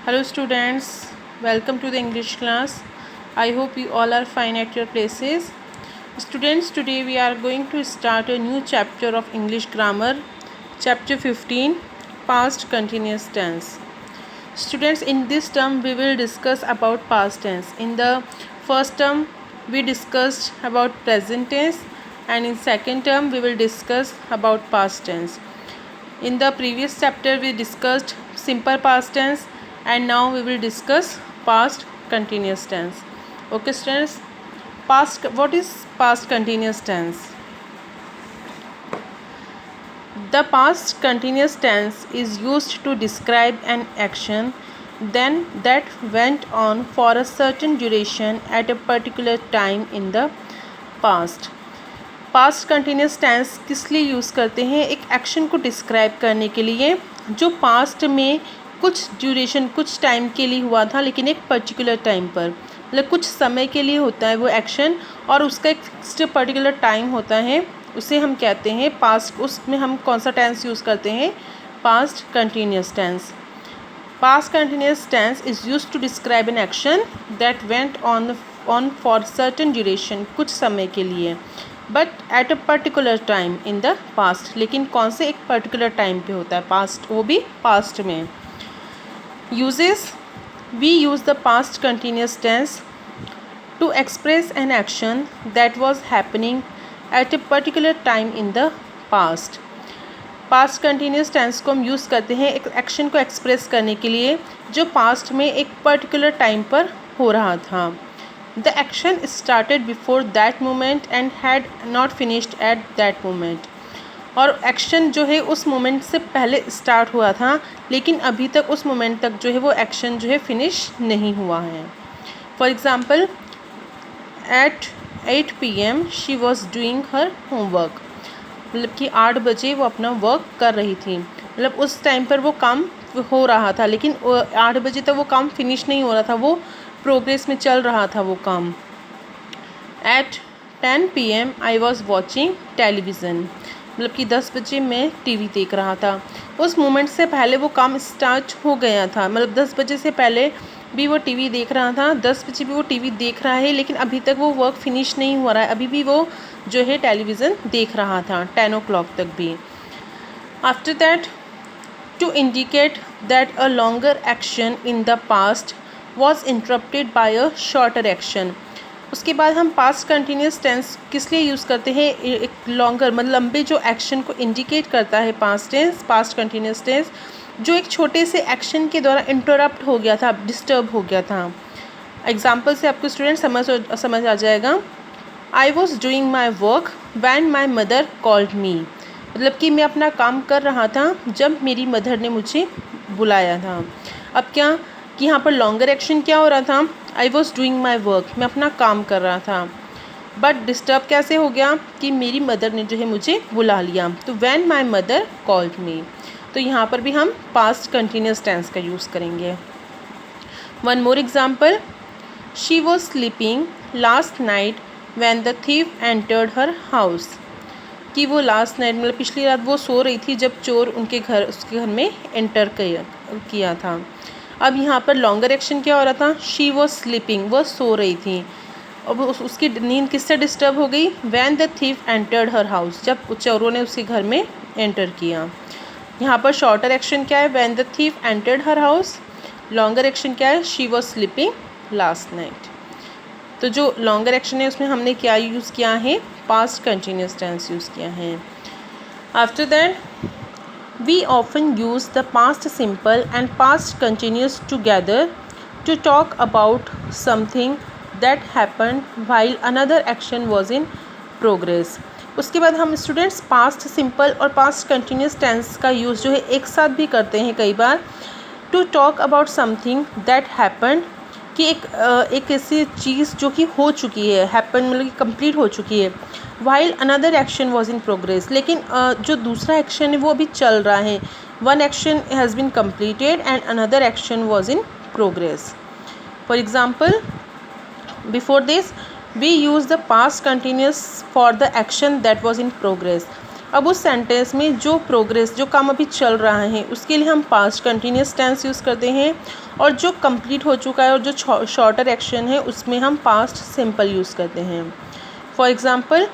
Hello students, welcome to the English class. I hope you all are fine at your places. Students, today we are going to start a new chapter of English grammar, chapter 15, past continuous tense. Students, in this term we will discuss about past tense. In the first term we discussed about present tense, and in second term we will discuss about past tense. In the previous chapter we discussed simple past tense, and now we will discuss past continuous tense. Okay students, what is past continuous tense? The past continuous tense is used to describe an action then that went on for a certain duration at a particular time in the past. Past continuous tense किस लिए use करते हैं? एक action को describe करने के लिए जो पास्ट में कुछ ड्यूरेशन, कुछ टाइम के लिए हुआ था, लेकिन एक पर्टिकुलर टाइम पर, मतलब कुछ समय के लिए होता है वो एक्शन और उसका एक फिक्स्ड पर्टिकुलर टाइम होता है, उसे हम कहते हैं पास्ट. उसमें हम कौन सा टेंस यूज़ करते हैं? Past continuous tense. Past continuous tense is used to describe an action that went on for certain duration, कुछ समय के लिए, but at a particular time in the past. लेकिन कौन से एक पर्टिकुलर टाइम पे होता है पास्ट, वो भी पास्ट में. Uses, we use the past continuous tense to express an action that was happening at a particular time in the past. Past continuous tense को हम यूज़ करते हैं एक एक्शन को एक्सप्रेस करने के लिए जो पास्ट में एक पर्टिकुलर टाइम पर हो रहा था. The action started before that moment and had not finished at that moment. और एक्शन जो है उस मोमेंट से पहले स्टार्ट हुआ था, लेकिन अभी तक उस मोमेंट तक जो है वो एक्शन जो है फिनिश नहीं हुआ है. For example, at 8 PM she was doing her homework. मतलब कि 8 बजे वो अपना वर्क कर रही थी. मतलब उस टाइम पर वो काम हो रहा था, लेकिन 8 बजे तक वो काम फिनिश नहीं हो रहा था, वो प्रोग्रेस में चल रहा था वो काम. At 10 PM I was watching television. मतलब कि 10 बजे मैं टीवी देख रहा था. उस मोमेंट से पहले वो काम स्टार्ट हो गया था. मतलब 10 बजे से पहले भी वो टीवी देख रहा था, 10 बजे भी वो टीवी देख रहा है, लेकिन अभी तक वो वर्क फिनिश नहीं हो रहा है, अभी भी वो जो है टेलीविज़न देख रहा था 10 o'clock तक भी. After that, to indicate that a longer action in the past was interrupted by a shorter action. उसके बाद हम पास्ट कंटिन्यूस टेंस किस लिए यूज़ करते हैं? एक लॉन्गर, मतलब लंबे जो एक्शन को इंडिकेट करता है past tense, past continuous tense, जो एक छोटे से एक्शन के द्वारा इंटरप्ट हो गया था, डिस्टर्ब हो गया था. एग्जाम्पल से आपको स्टूडेंट समझ आ जाएगा. I was doing my work when my mother called me. मतलब कि मैं अपना काम कर रहा था जब मेरी मदर ने मुझे बुलाया था. अब क्या कि यहाँ पर लॉन्गर एक्शन क्या हो रहा था? I was doing my work, मैं अपना काम कर रहा था, बट डिस्टर्ब कैसे हो गया कि मेरी मदर ने जो है मुझे बुला लिया. तो when my mother called me, तो यहाँ पर भी हम पास्ट कंटिन्यूस टेंस का यूज़ करेंगे. One more example, she was sleeping last night when the thief entered her house. कि वो लास्ट नाइट, मतलब पिछली रात वो सो रही थी जब चोर उसके घर में एंटर किया था. अब यहाँ पर लॉन्गर एक्शन क्या हो रहा था? शी वॉज स्लीपिंग, वो सो रही थी. अब उसकी नींद किससे डिस्टर्ब हो गई? When the thief entered her house, जब चोरों ने उसके घर में एंटर किया. यहाँ पर शॉर्टर एक्शन क्या है? When the thief entered her house. Longer action क्या है? She was sleeping last night. तो जो लॉन्गर एक्शन है उसमें हमने क्या यूज़ किया है? पास्ट कंटिन्यूस टेंस यूज़ किया है. After that, we often use the past simple and past continuous together to talk about something that happened while another action was in progress. उसके बाद हम स्टूडेंट्स पास्ट सिंपल और past continuous tense का use जो है एक साथ भी करते हैं कई बार. To talk about something that happened, कि एक ऐसी चीज़ जो कि हो चुकी है, हैपन मतलब कि कंप्लीट हो चुकी है. While another action was in progress, लेकिन जो दूसरा एक्शन है वो अभी चल रहा है. One action has been completed and another action was in progress. For example, before this we use the past continuous for the action that was in progress. अब उस सेंटेंस में जो प्रोग्रेस, जो काम अभी चल रहा है, उसके लिए हम पास्ट कंटिन्यूस टेंस यूज़ करते हैं, और जो कंप्लीट हो चुका है और जो शॉर्टर एक्शन है उसमें हम पास्ट सिंपल यूज़ करते हैं। For example,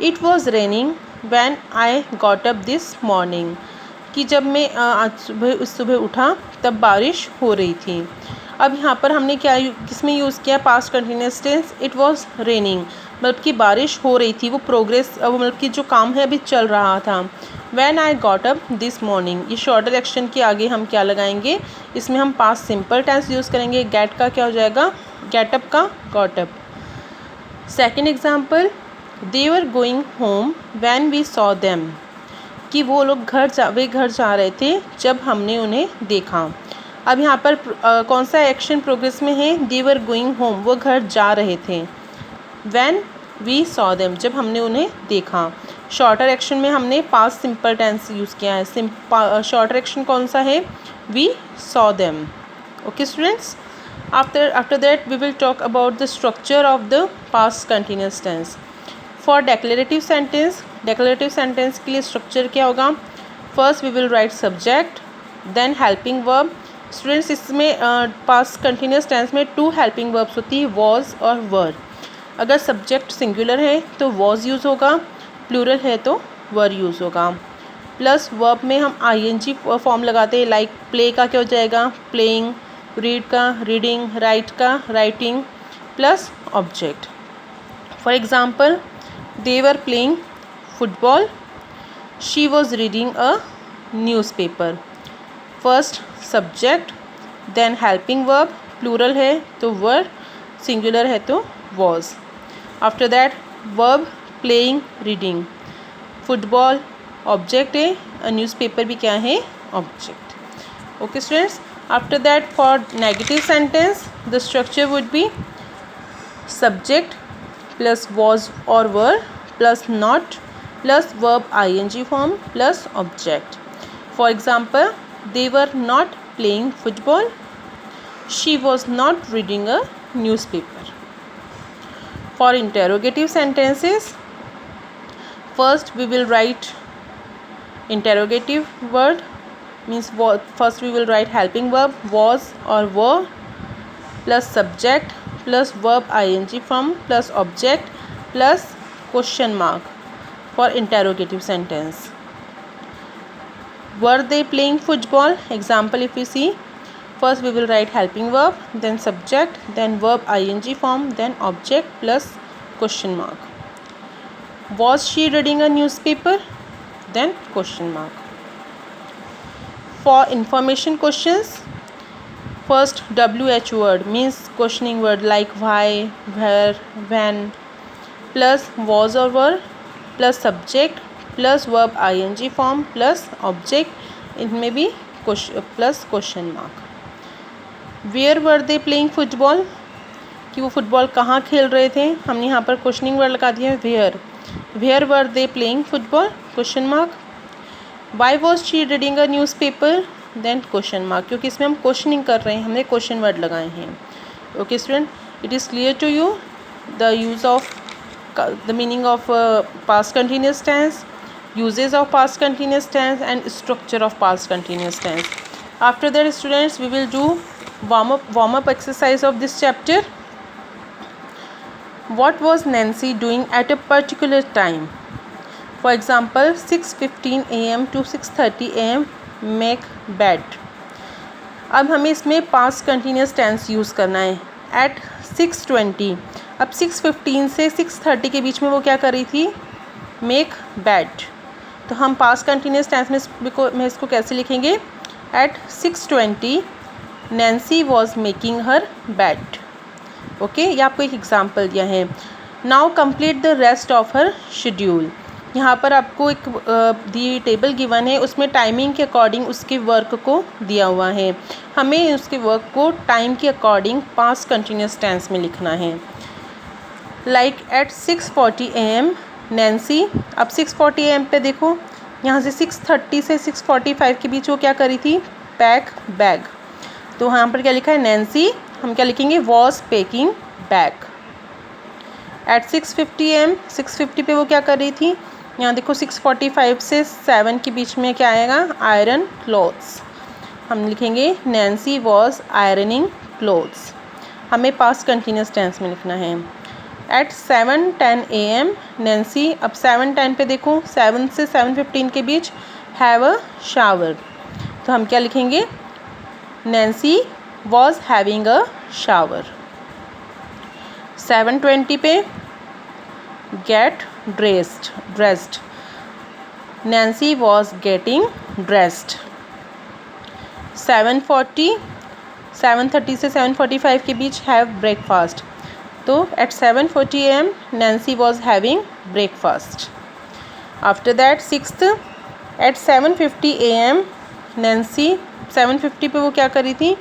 it was raining when I got up this morning, कि जब मैं आज सुबह उठा तब बारिश हो रही थी। अब यहाँ पर हमने क्या किसमें यूज़ किया, past continuous tense. It was raining मतलब कि बारिश हो रही थी, वो प्रोग्रेस मतलब कि जो काम है अभी चल रहा था। When I got up this morning, ये शॉर्टर एक्शन के आगे हम क्या लगाएंगे, इसमें हम पास्ट सिंपल टेंस यूज़ करेंगे। गेट का क्या हो जाएगा, गेट अप का got up. Second example, they were going home when we saw them, कि वो लोग घर जा रहे थे जब हमने उन्हें देखा। अब यहाँ पर कौन सा एक्शन प्रोग्रेस में है, दे वर गोइंग होम, वो घर जा रहे थे। व्हेन वी सॉ देम, जब हमने उन्हें देखा। शॉर्टर एक्शन में हमने पास्ट सिंपल टेंस यूज़ किया है। शॉर्टर एक्शन कौन सा है, we saw them. Okay students, after that we will talk about the structure of the past continuous tense. For declarative sentence के लिए स्ट्रक्चर क्या होगा, first we will write subject, then helping verb. Students, इसमें past continuous tense में 2 helping verbs होती है, was और वर। अगर सब्जेक्ट सिंगुलर है तो वॉज यूज़ होगा, प्लूरल है तो वर यूज़ होगा। प्लस वर्ब में हम ing फॉर्म लगाते हैं, लाइक प्ले का क्या हो जाएगा, प्लेइंग, रीड का रीडिंग, राइट का writing, plus object. For example, they were playing football, she was reading a newspaper। First subject, then helping verb, plural है तो वर, सिंगुलर है तो was। After that verb, playing, reading, football object है, newspaper भी क्या है, object. Okay students, after that for negative sentence the structure would be subject plus was और were plus not plus verb ing form plus object। For example, they were not playing football, she was not reading a newspaper। For interrogative sentences, first we will write interrogative word, means first we will write helping verb was or were plus subject plus verb ing form plus object plus question mark for interrogative sentence। Were they playing football? Example, if we see, first we will write helping verb, then subject, then verb ing form, then object plus question mark। Was she reading a newspaper? Then question mark। For information questions, first WH word means questioning word like why, where, when, plus was or were plus subject plus verb ing form plus object, इनमें भी plus question mark। Where were they playing football? कि वो football कहाँ खेल रहे थे, हमने यहाँ पर क्वेश्चनिंग वर्ड लगा दिया है where were they playing football, question mark। Why was she reading a newspaper, then question mark, क्योंकि इसमें हम क्वेश्चनिंग कर रहे हैं, हमने क्वेश्चन वर्ड लगाए हैं। Okay student, it is clear to you the use of the meaning of past continuous tense, uses of past continuous tense and structure of past continuous tense। After that students, we will do warm up exercise of this chapter। What was Nancy doing at a particular time? For example, 6:15 AM to 6:30 AM make bed। अब हमें इसमें past continuous tense use करना है। at 6:20, अब 6:15 से 6:30 के बीच में वो क्या कर रही थी, make bed। तो हम past continuous tense में इसको कैसे लिखेंगे, at 6:20 Nancy was making her bed। Okay, ये आपको एक एग्जाम्पल दिया है। Now complete the rest of her schedule. यहाँ पर आपको एक दी टेबल गिवन है, उसमें टाइमिंग के अकॉर्डिंग उसके वर्क को दिया हुआ है, हमें उसके वर्क को टाइम के अकॉर्डिंग पास्ट कंटिन्यूस टेंस में लिखना है। लाइक एट 6:40 AM नैन्सी, अब 6:40 AM पे देखो, यहाँ से 6:30 से 6:45 के बीच वो क्या करी थी, पैक बैग। तो यहाँ पर क्या लिखा है, नैन्सी, हम क्या लिखेंगे, was packing bag. At 6:50 AM 6:50 पे वो क्या कर रही थी, यहाँ देखो 6:45 से 7 के बीच में क्या आएगा, आयरन क्लॉथ्स। हम लिखेंगे नैन्सी वॉज आयरनिंग क्लोथ्स। हमें पास्ट कंटिन्यूस टेंस में लिखना है। एट 7:10 AM नैन्सी, अब 7:10 पे देखो 7 से 7:15 के बीच हैव अ शावर, तो हम क्या लिखेंगे, Nancy was having a shower. 7:20 पे get dressed, Nancy was getting dressed. 7:30 से 7:45 के बीच हैव ब्रेकफास्ट, तो at 7:40 AM Nancy was having breakfast. After that 6th at 7:50 AM Nancy, 7:50 पे वो क्या करी थी,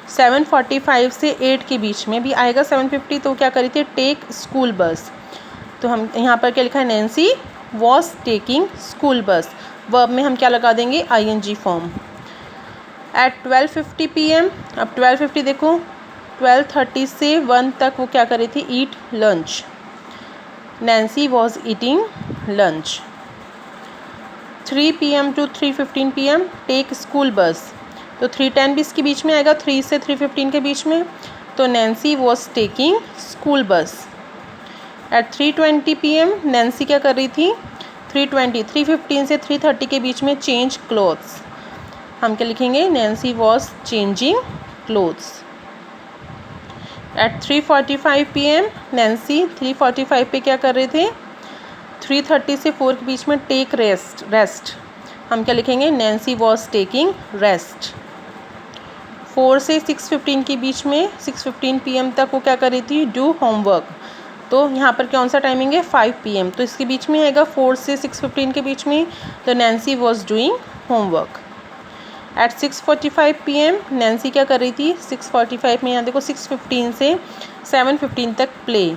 7:45 से 8 के बीच में भी आएगा 7:50, तो क्या करी थी, टेक स्कूल बस। तो हम यहाँ पर क्या लिखा है, नैन्सी वॉज टेकिंग स्कूल बस। वर्ब में हम क्या लगा देंगे, ING फॉर्म। एट 12:50 PM, अब 12:50 देखो 12:30 से 1 तक वो क्या कर रही थी, eat lunch, Nancy was eating lunch. 3 PM to 3:15 PM take school bus, तो 3:10 भी इसके बीच में आएगा, 3 से 3:15 के बीच में, तो Nancy was taking school bus. At 3:20 PM Nancy क्या कर रही थी, 3:15 से 3:30 के बीच में चेंज क्लोथ्स, हम क्या लिखेंगे, Nancy was changing clothes. At 3:45 PM Nancy 3:45 पे क्या कर रहे थे, 3:30 से 4 के बीच में टेक रेस्ट, हम क्या लिखेंगे, नैन्सी वॉज टेकिंग रेस्ट। 4 से 6:15 के बीच में 6:15 PM तक वो क्या कर रही थी, डू होमवर्क, तो यहाँ पर कौन सा टाइमिंग है, 5 PM, तो इसके बीच में आएगा 4 से 6:15 के बीच में, तो Nancy was doing homework. At 6:45 PM Nancy क्या कर रही थी, 6:45 में यहाँ देखो 6:15 से 7:15 तक प्ले,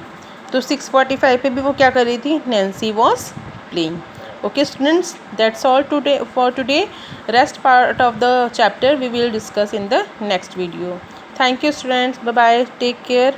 तो 6:45 पे भी वो क्या कर रही थी, Nancy was playing. Okay students, that's all today for today. Rest part of the chapter we will discuss in the next video. Thank you students, bye bye, take care.